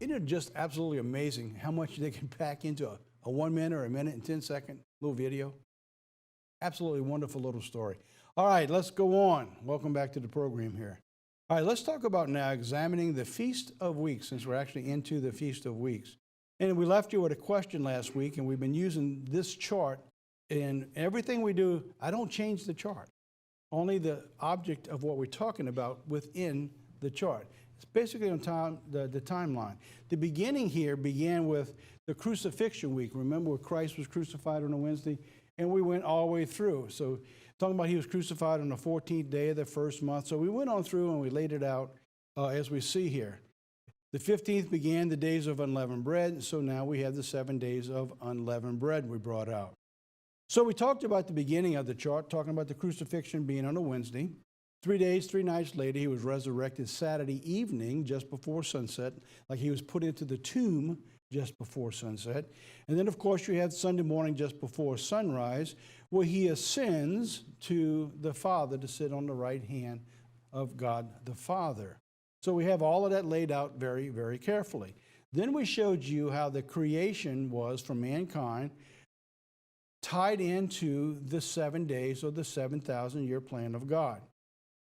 S2: Isn't it just absolutely amazing how much they can pack into a 1 minute or a minute and 10-second little video? Absolutely wonderful little story. All right, let's go on. Welcome back to the program here. All right, let's talk about now examining the Feast of Weeks, since we're actually into the Feast of Weeks. And we left you with a question last week, and we've been using this chart. In everything we do, I don't change the chart. Only the object of what we're talking about within the chart. It's basically on time, the timeline. The beginning here began with the crucifixion week. Remember where Christ was crucified on a Wednesday? And we went all the way through. So talking about he was crucified on the 14th day of the first month. So we went on through and we laid it out as we see here. The 15th began the days of unleavened bread. So now we have the 7 days of unleavened bread we brought out. So we talked about the beginning of the chart, talking about the crucifixion being on a Wednesday. 3 days, 3 nights later, he was resurrected Saturday evening, just before sunset, like he was put into the tomb just before sunset. And then, of course, you have Sunday morning just before sunrise, where he ascends to the Father to sit on the right hand of God the Father. So we have all of that laid out very, very carefully. Then we showed you how the creation was for mankind tied into the 7 days or the 7,000-year plan of God.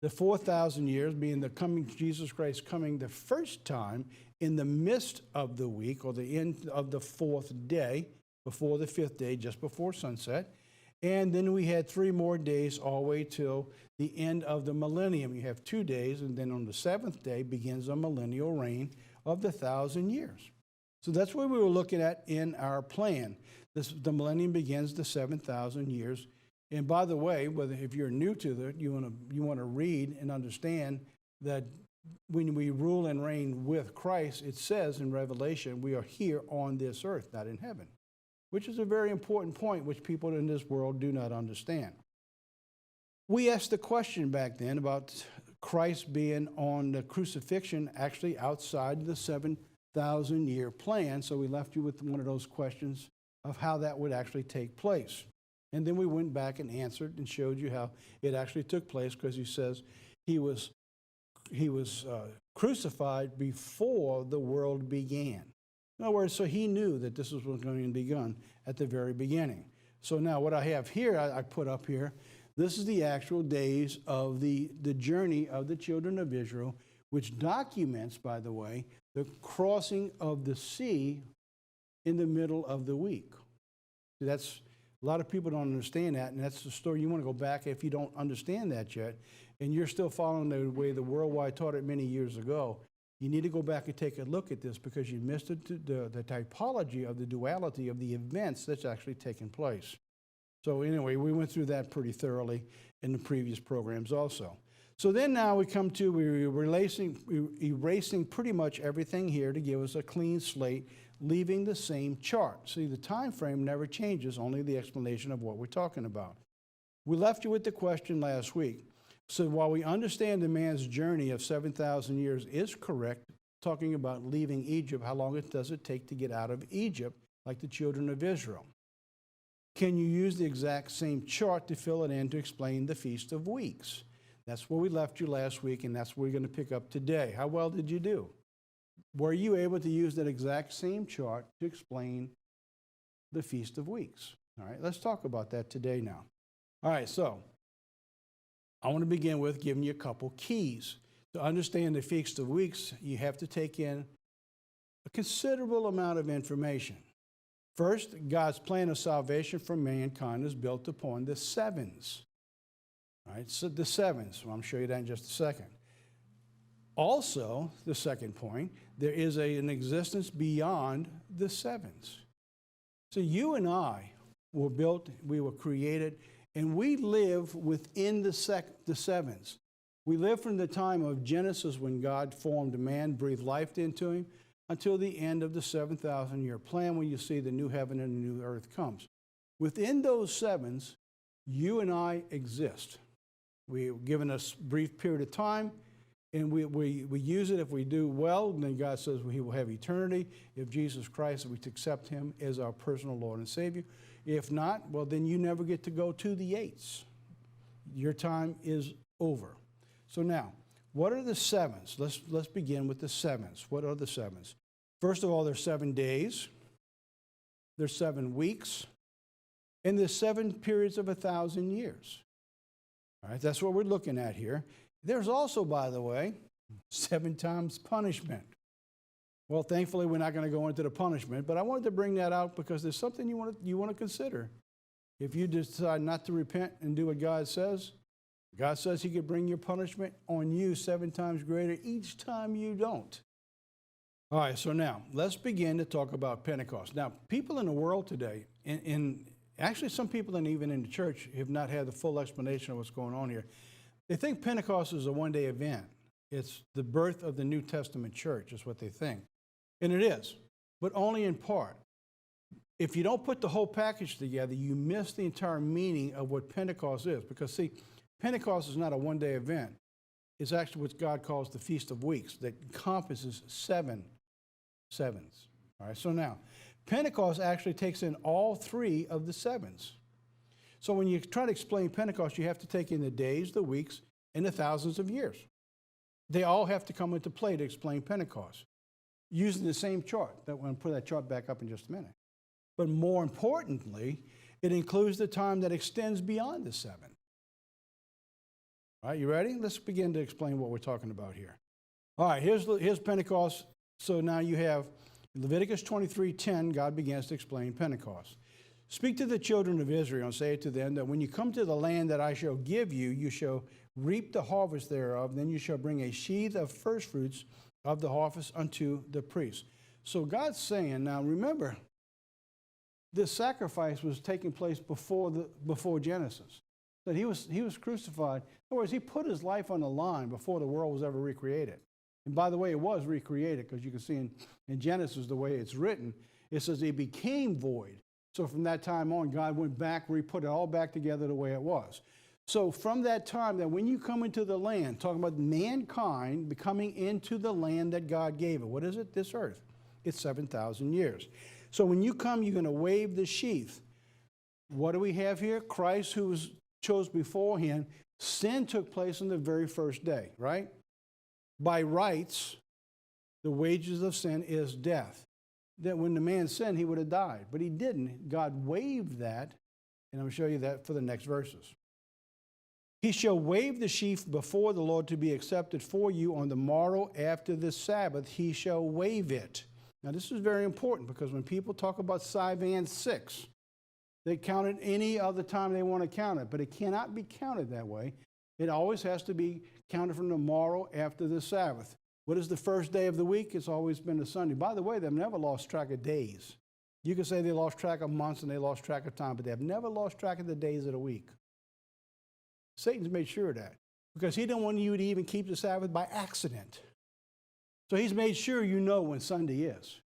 S2: The 4,000 years being the coming, Jesus Christ coming the first time in the midst of the week or the end of the 4th day, before the 5th day, just before sunset. And then we had 3 more days all the way till the end of the millennium. You have 2 days, and then on the 7th day begins a millennial reign of the 1,000 years. So that's what we were looking at in our plan. The millennium begins the 7,000 years. And by the way, if you're new to it, you want to read and understand that when we rule and reign with Christ, it says in Revelation, we are here on this earth, not in heaven, which is a very important point which people in this world do not understand. We asked the question back then about Christ being on the crucifixion actually outside the 7,000-year plan, so we left you with one of those questions of how that would actually take place. And then we went back and answered and showed you how it actually took place, because he says he was crucified before the world began. In other words, so he knew that this was going to be done at the very beginning. So now what I have here, I put up here, this is the actual days of the journey of the children of Israel which documents, by the way, the crossing of the sea in the middle of the week. See, that's, a lot of people don't understand that, and that's the story. You want to go back if you don't understand that yet, and you're still following the way the worldwide taught it many years ago. You need to go back and take a look at this because you missed the typology of the duality of the events that's actually taken place. So anyway, we went through that pretty thoroughly in the previous programs also. So then now we come to, we're erasing pretty much everything here to give us a clean slate, leaving the same chart. See, the time frame never changes, only the explanation of what we're talking about. We left you with the question last week. So while we understand the man's journey of 7,000 years is correct, talking about leaving Egypt, how long does it take to get out of Egypt, like the children of Israel? Can you use the exact same chart to fill it in to explain the Feast of Weeks? That's where we left you last week, and that's where we're going to pick up today. How well did you do? Were you able to use that exact same chart to explain the Feast of Weeks? All right, let's talk about that today now. All right, so I want to begin with giving you a couple keys. To understand the Feast of Weeks, you have to take in a considerable amount of information. First, God's plan of salvation for mankind is built upon the sevens. All right, so the sevens. Well, I'll show you that in just a second. Also, the second point, there is an existence beyond the sevens. So you and I were built, we were created, and we live within the sevens. We live from the time of Genesis when God formed man, breathed life into him, until the end of the 7,000-year plan when you see the new heaven and the new earth comes. Within those sevens, you and I exist. We're given a brief period of time, and we use it. If we do well, then God says he will have eternity. If Jesus Christ, we accept him as our personal Lord and Savior. If not, well, then you never get to go to the eights. Your time is over. So now, what are the sevens? Let's begin with the sevens. What are the sevens? First of all, there's 7 days. There's 7 weeks. And there's 7 periods of 1,000 years. All right, that's what we're looking at here. There's also, by the way, 7 times punishment. Well, thankfully, we're not going to go into the punishment, but I wanted to bring that out because there's something you want to consider. If you decide not to repent and do what God says he could bring your punishment on you 7 times greater each time you don't. All right, so now let's begin to talk about Pentecost. Now, people in the world today, and actually some people and even in the church have not had the full explanation of what's going on here. They think Pentecost is a one-day event. It's the birth of the New Testament church is what they think. And it is, but only in part. If you don't put the whole package together, you miss the entire meaning of what Pentecost is. Because, see, Pentecost is not a one-day event. It's actually what God calls the Feast of Weeks that encompasses 7 sevens. All right, so now, Pentecost actually takes in all 3 of the sevens. So when you try to explain Pentecost, you have to take in the days, the weeks, and the thousands of years. They all have to come into play to explain Pentecost, using the same chart. I'm going to put that chart back up in just a minute. But more importantly, it includes the time that extends beyond the 7. All right, you ready? Let's begin to explain what we're talking about here. All right, here's Pentecost. So now you have Leviticus 23:10, God begins to explain Pentecost. Speak to the children of Israel and say to them that when you come to the land that I shall give you, you shall reap the harvest thereof. Then you shall bring a sheaf of firstfruits of the harvest unto the priest. So God's saying, now remember, this sacrifice was taking place before Genesis. That he was crucified. In other words, he put his life on the line before the world was ever recreated. And by the way, it was recreated because you can see in Genesis the way it's written, it says it became void. So from that time on, God went back, put it all back together the way it was. So from that time, that when you come into the land, talking about mankind coming into the land that God gave it. What is it? This earth. It's 7,000 years. So when you come, you're going to wave the sheaf. What do we have here? Christ, who was chose beforehand. Sin took place on the very first day, right? By rights, the wages of sin is death. That when the man sinned, he would have died. But he didn't. God waived that, and I'm going to show you that for the next verses. He shall wave the sheaf before the Lord to be accepted for you on the morrow after the Sabbath. He shall wave it. Now, this is very important because when people talk about Sivan 6, they count it any other time they want to count it, but it cannot be counted that way. It always has to be counted from the morrow after the Sabbath. What is the first day of the week? It's always been a Sunday. By the way, they've never lost track of days. You can say they lost track of months and they lost track of time, but they have never lost track of the days of the week. Satan's made sure of that because he didn't want you to even keep the Sabbath by accident. So he's made sure you know when Sunday is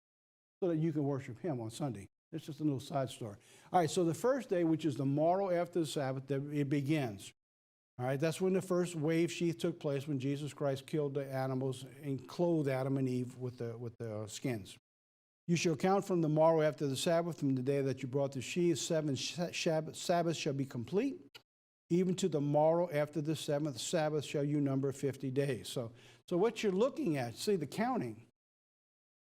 S2: so that you can worship him on Sunday. It's just a little side story. All right, so the first day, which is the morrow after the Sabbath, it begins. All right, that's when the first wave sheath took place, when Jesus Christ killed the animals and clothed Adam and Eve with the skins. You shall count from the morrow after the Sabbath, from the day that you brought the sheaves. 7 Sabbaths shall be complete. Even to the morrow after the 7th Sabbath shall you number 50 days. So what you're looking at, see the counting.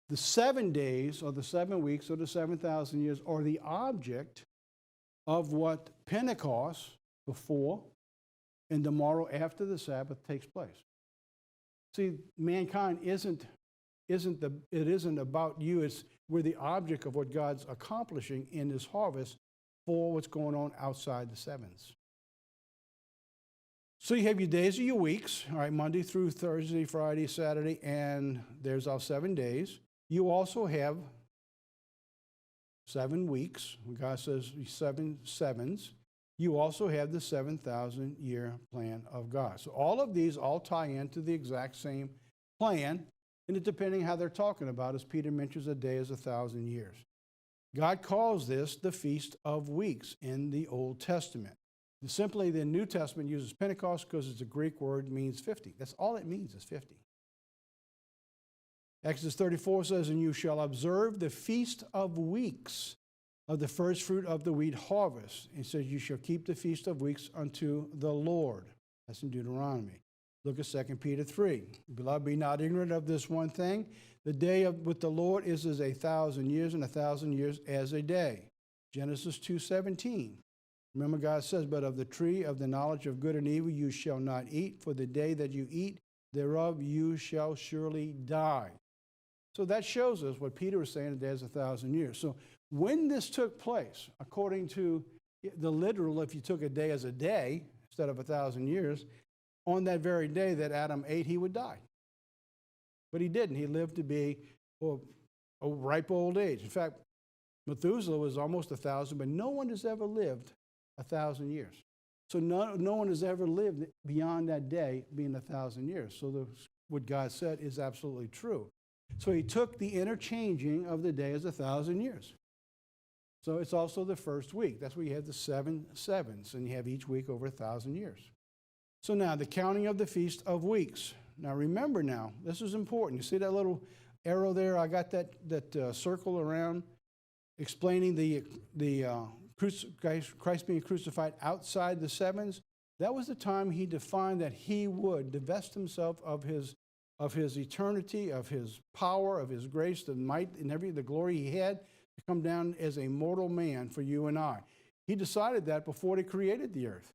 S2: The 7 days or the 7 weeks or the 7,000 years are the object of what Pentecost before and the morrow after the Sabbath takes place. See, mankind isn't about you. We're the object of what God's accomplishing in this harvest for what's going on outside the sevens. So you have your days of your weeks, all right, Monday through Thursday, Friday, Saturday, and there's our 7 days. You also have 7 weeks. God says 7 sevens. You also have the 7,000-year plan of God. So all of these all tie into the exact same plan, and it depending how they're talking about, as Peter mentions, a day is 1,000 years. God calls this the Feast of Weeks in the Old Testament. Simply, the New Testament uses Pentecost because it's a Greek word, means 50. That's all it means is 50. Exodus 34 says, and you shall observe the Feast of Weeks of the first fruit of the wheat harvest. It says, you shall keep the Feast of Weeks unto the Lord. That's in Deuteronomy. Look at 2 Peter 3. Beloved, be not ignorant of this one thing. The day with the Lord is as 1,000 years, and 1,000 years as a day. Genesis 2:17. Remember, God says, but of the tree of the knowledge of good and evil you shall not eat, for the day that you eat thereof you shall surely die. So that shows us what Peter was saying, a day is 1,000 years. So when this took place, according to the literal, if you took a day as a day instead of 1,000 years, on that very day that Adam ate, he would die. But he didn't. He lived to be a ripe old age. In fact, Methuselah was almost 1,000, but no one has ever lived 1,000 years. So no one has ever lived beyond that day being 1,000 years. So what God said is absolutely true. So he took the interchanging of the day as 1,000 years. So it's also the first week. That's where you have the 7 sevens, and you have each week over 1,000 years. So now the counting of the Feast of Weeks. Now remember now, this is important. You see that little arrow there? I got that circle around explaining the Christ being crucified outside the sevens. That was the time he defined that he would divest himself of his eternity, of his power, of his grace, the might, and the glory he had to come down as a mortal man for you and I. He decided that before he created the earth.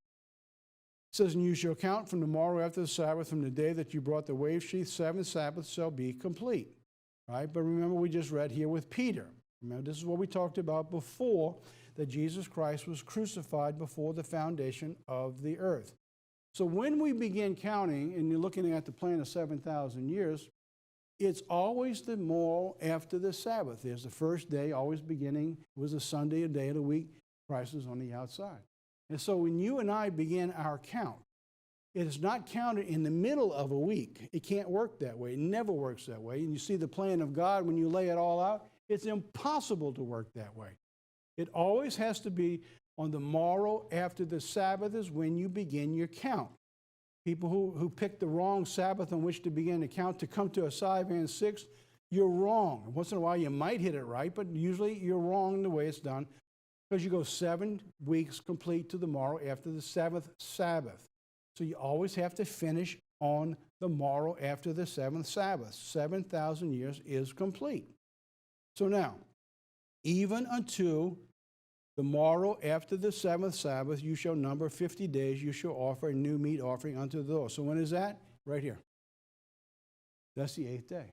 S2: It says, and you shall count from the morrow after the Sabbath, from the day that you brought the wave sheath, 7 Sabbaths shall be complete. Right? But remember, we just read here with Peter. Remember, this is what we talked about before, that Jesus Christ was crucified before the foundation of the earth. So when we begin counting, and you're looking at the plan of 7,000 years, it's always the morrow after the Sabbath. There's the first day, always beginning, it was a Sunday, a day of the week. Christ is on the outside. And so when you and I begin our count, it is not counted in the middle of a week. It can't work that way. It never works that way. And you see the plan of God, when you lay it all out, it's impossible to work that way. It always has to be on the morrow after the Sabbath is when you begin your count. People who pick the wrong Sabbath on which to begin to count to come to a Sivan 6, you're wrong. Once in a while you might hit it right, but usually you're wrong in the way it's done, because you go 7 weeks complete to the morrow after the 7th Sabbath. So you always have to finish on the morrow after the 7th Sabbath. 7,000 years is complete. So now, even unto The morrow after the seventh Sabbath, you shall number 50 days. You shall offer a new meat offering unto the Lord. So when is that? Right here. That's the 8th day.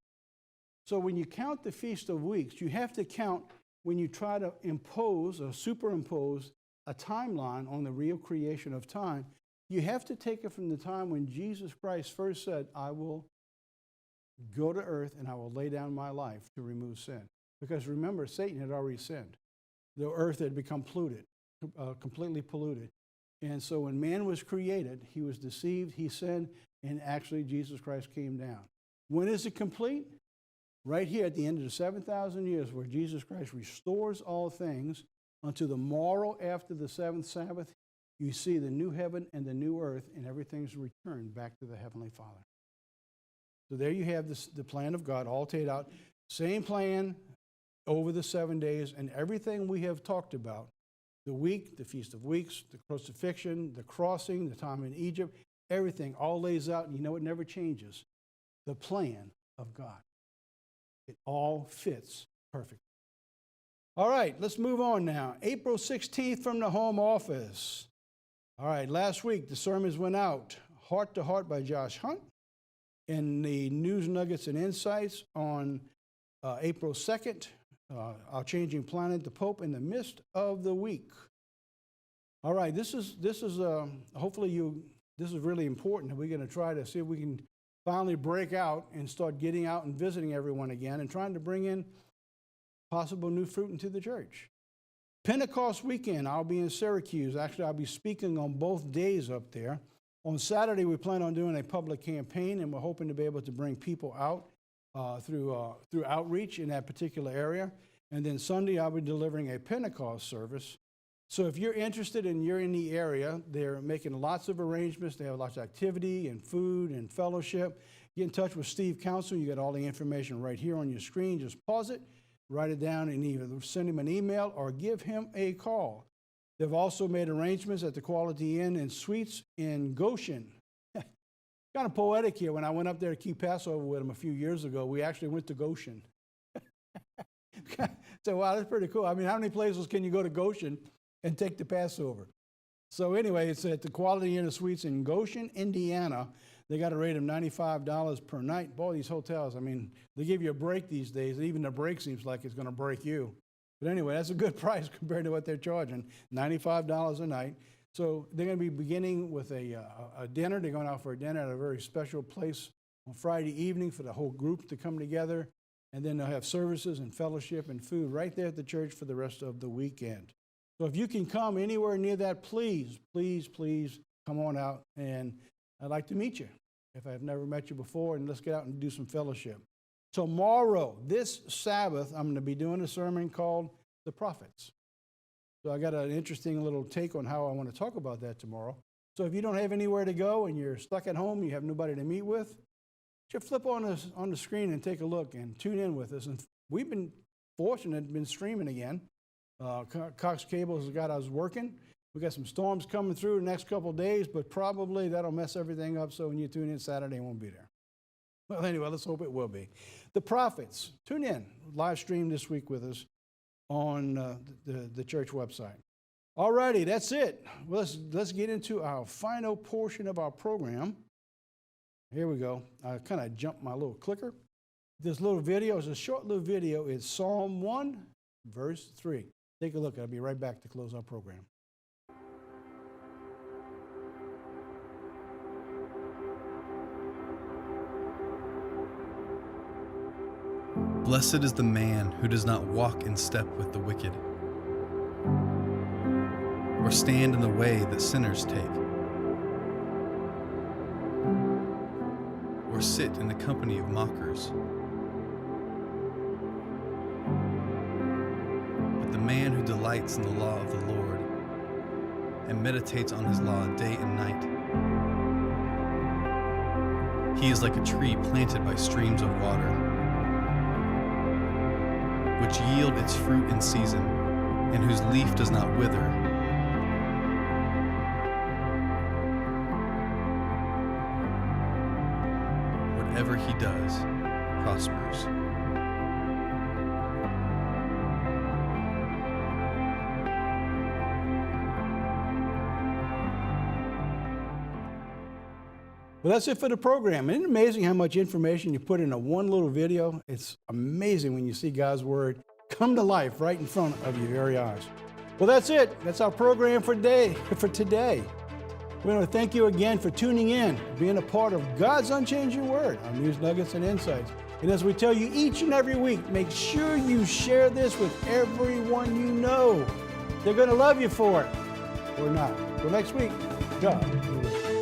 S2: So when you count the Feast of Weeks, you have to count when you try to impose or superimpose a timeline on the real creation of time. You have to take it from the time when Jesus Christ first said, I will go to earth and I will lay down my life to remove sin. Because remember, Satan had already sinned. The earth had become polluted, completely polluted. And so when man was created, he was deceived, he sinned, and actually Jesus Christ came down. When is it complete? Right here at the end of the 7,000 years, where Jesus Christ restores all things unto the morrow after the seventh Sabbath, you see the new heaven and the new earth, and everything's returned back to the Heavenly Father. So there you have the plan of God all laid out. Same plan over the 7 days, and everything we have talked about, the week, the Feast of Weeks, the crucifixion, the crossing, the time in Egypt, everything all lays out, and you know it never changes. The plan of God. It all fits perfectly. All right, let's move on now. April 16th from the home office. All right, last week the sermons went out, Heart to Heart by Josh Hunt, and the News Nuggets and Insights on April 2nd, Our Changing Planet, the Pope in the Midst of the Week. All right, this is hopefully this is really important. We're going to try to see if we can finally break out and start getting out and visiting everyone again and trying to bring in possible new fruit into the church. Pentecost weekend, I'll be in Syracuse. Actually, I'll be speaking on both days up there. On Saturday, we plan on doing a public campaign, and we're hoping to be able to bring people out through outreach in that particular area. And then Sunday, I'll be delivering a Pentecost service. So if you're interested and you're in the area, they're making lots of arrangements. They have lots of activity and food and fellowship. Get in touch with Steve Council. You get all the information right here on your screen. Just pause it, write it down, and either send him an email or give him a call. They've also made arrangements at the Quality Inn and Suites in Goshen. Kind of poetic here. When I went up there to keep Passover with him a few years ago, we actually went to Goshen. So, wow, that's pretty cool. I mean, how many places can you go to Goshen and take the Passover? So anyway, it's at the Quality Inn and Suites in Goshen, Indiana. They got a rate of $95 per night. Boy, these hotels, I mean, they give you a break these days. Even the break seems like it's going to break you. But anyway, that's a good price compared to what they're charging, $95 a night. So they're going to be beginning with a dinner. They're going out for a dinner at a very special place on Friday evening for the whole group to come together. And then they'll have services and fellowship and food right there at the church for the rest of the weekend. So if you can come anywhere near that, please, please, please come on out. And I'd like to meet you if I've never met you before, and let's get out and do some fellowship. Tomorrow, this Sabbath, I'm going to be doing a sermon called The Prophets. So I got an interesting little take on how I want to talk about that tomorrow. So if you don't have anywhere to go and you're stuck at home, you have nobody to meet with, just flip on the screen and take a look and tune in with us. And we've been fortunate, been streaming again. Cox Cable has got us working. We got some storms coming through the next couple of days, but probably that'll mess everything up. So when you tune in Saturday, it won't be there. Well, anyway, let's hope it will be. The Prophets, tune in, live stream this week with us on the church website. All righty, that's it. Let's get into our final portion of our program. Here we go. I kind of jumped my little clicker. This little video is a short little video. It's Psalm 1, verse 3. Take a look. I'll be right back to close our program.
S6: Blessed is the man who does not walk in step with the wicked, or stand in the way that sinners take, or sit in the company of mockers. But the man who delights in the law of the Lord and meditates on his law day and night, he is like a tree planted by streams of water, which yield its fruit in season, and whose leaf does not wither. Whatever he does prospers.
S2: Well, that's it for the program. Isn't it amazing how much information you put into one little video? It's amazing when you see God's Word come to life right in front of your very eyes. Well, that's it. That's our program for today. We want to thank you again for tuning in, being a part of God's Unchanging Word, our news nuggets and insights. And as we tell you each and every week, make sure you share this with everyone you know. They're going to love you for it. Or not. Till next week, God be with you.